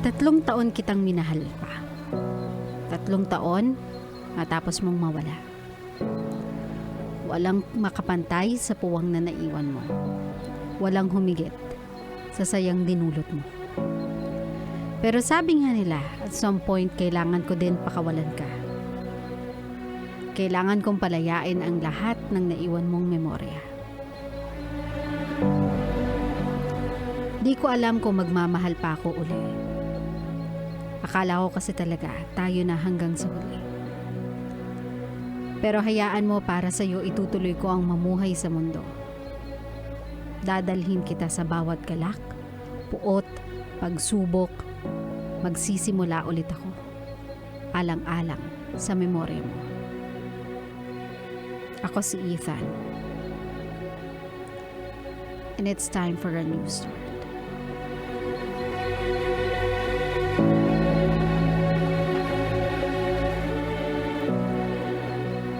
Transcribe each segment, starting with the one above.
3 taon kitang minahal pa. 3 taon, matapos mong mawala. Walang makapantay sa puwang na naiwan mo. Walang humigit sa sayang dinulot mo. Pero sabi nga nila, at some point, kailangan ko din pakawalan ka. Kailangan kong palayain ang lahat ng naiwan mong memorya. Di ko alam kung magmamahal pa ako uli. Akala ko kasi talaga tayo na hanggang sa huli. Pero hayaan mo, para sa'yo itutuloy ko ang mamuhay sa mundo. Dadalhin kita sa bawat galak, puot, pagsubok, magsisimula ulit ako. Alang-alang sa memorya mo. Ako si Ethan. And it's time for a new start.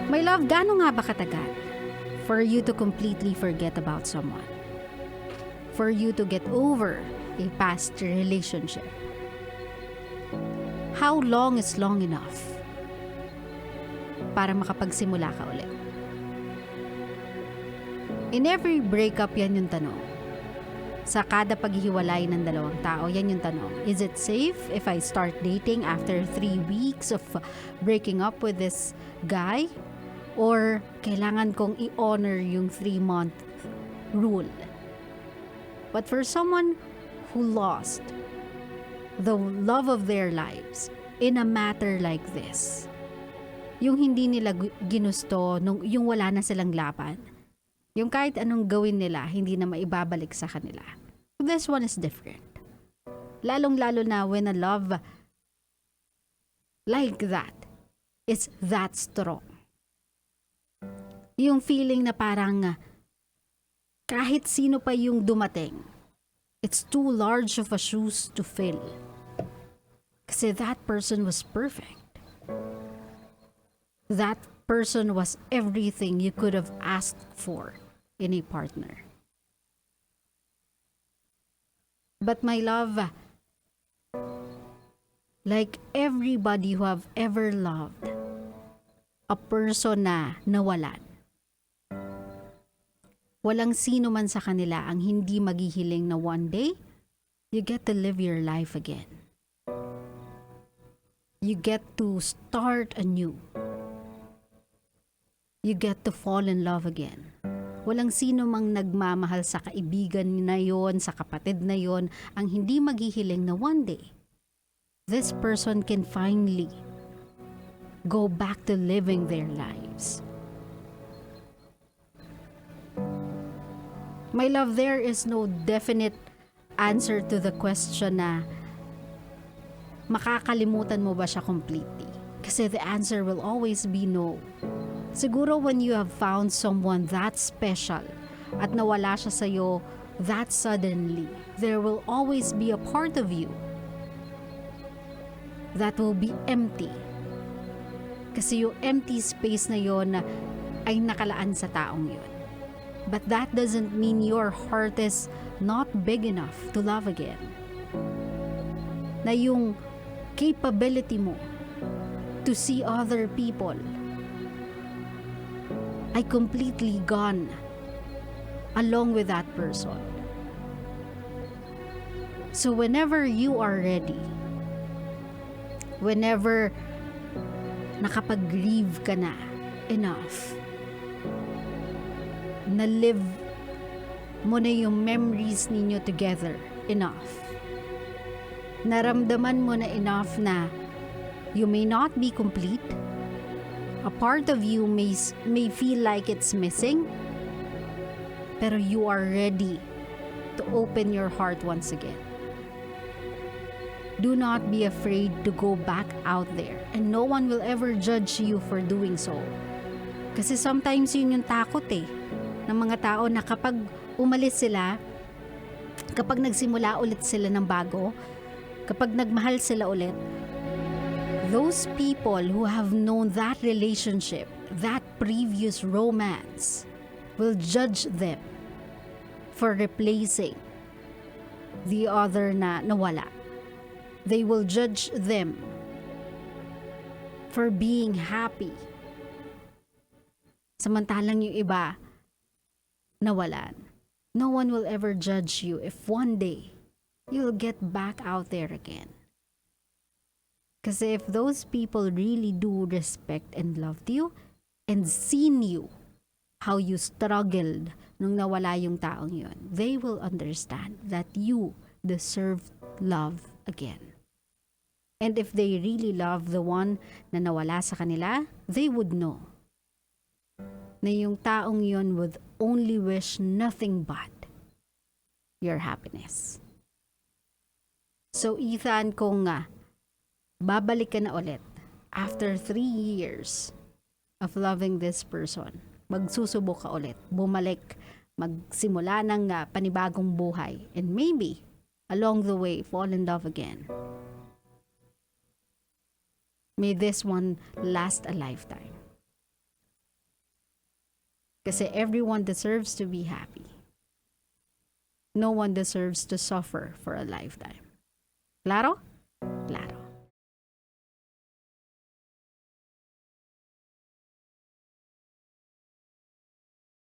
My love, gaano nga ba katagal for you to completely forget about someone? For you to get over a past relationship? How long is long enough para makapagsimula ka ulit? In every breakup, yan yung tanong. Sa kada paghihiwalay ng dalawang tao, yan yung tanong. Is it safe if I start dating after 3 weeks of breaking up with this guy? Or kailangan kong i-honor yung 3-month rule? But for someone who lost the love of their lives in a matter like this, yung hindi nila ginusto, yung wala na silang laban, yung kahit anong gawin nila, hindi na maibabalik sa kanila. This one is different. Lalong-lalo na when a love like that is that strong. Yung feeling na parang kahit sino pa yung dumating, it's too large of a shoes to fill. Kasi that person was perfect. That person was everything you could have asked for in a partner. But my love, like everybody who have ever loved a person na nawalan, walang sino man sa kanila ang hindi maghihiling na one day, you get to live your life again. You get to start anew. You get to fall in love again. Walang sino mang nagmamahal sa kaibigan na yon, sa kapatid na yon, ang hindi maghihiling na one day, this person can finally go back to living their lives. My love, there is no definite answer to the question na makakalimutan mo ba siya completely? Kasi the answer will always be no. Siguro when you have found someone that special at nawala siya sa'yo that suddenly, there will always be a part of you that will be empty. Kasi yung empty space na yon ay nakalaan sa taong yon. But that doesn't mean your heart is not big enough to love again. Na yung capability mo to see other people ay completely gone along with that person. So whenever you are ready, whenever nakapag-grieve ka na enough, na-live mo na yung memories ninyo together enough, naramdaman mo na enough na you may not be complete, a part of you may feel like it's missing, pero you are ready to open your heart once again. Do not be afraid to go back out there, and no one will ever judge you for doing so. Kasi sometimes yun yung takot ng mga tao, na kapag umalis sila, kapag nagsimula ulit sila ng bago, kapag nagmahal sila ulit, those people who have known that relationship, that previous romance, will judge them for replacing the other na nawala. They will judge them for being happy. Samantalang yung iba, nawalan. No one will ever judge you if one day you'll get back out there again. Kasi if those people really do respect and loved you and seen you, how you struggled nung nawala yung taong yun, they will understand that you deserve love again. And if they really love the one na nawala sa kanila, they would know na yung taong yun would only wish nothing but your happiness. So Ethan, kung babalik ka na ulit after 3 years of loving this person, magsusubok ka ulit, bumalik, magsimula ng panibagong buhay, and maybe along the way fall in love again. May this one last a lifetime. Kasi everyone deserves to be happy. No one deserves to suffer for a lifetime. Claro? Claro.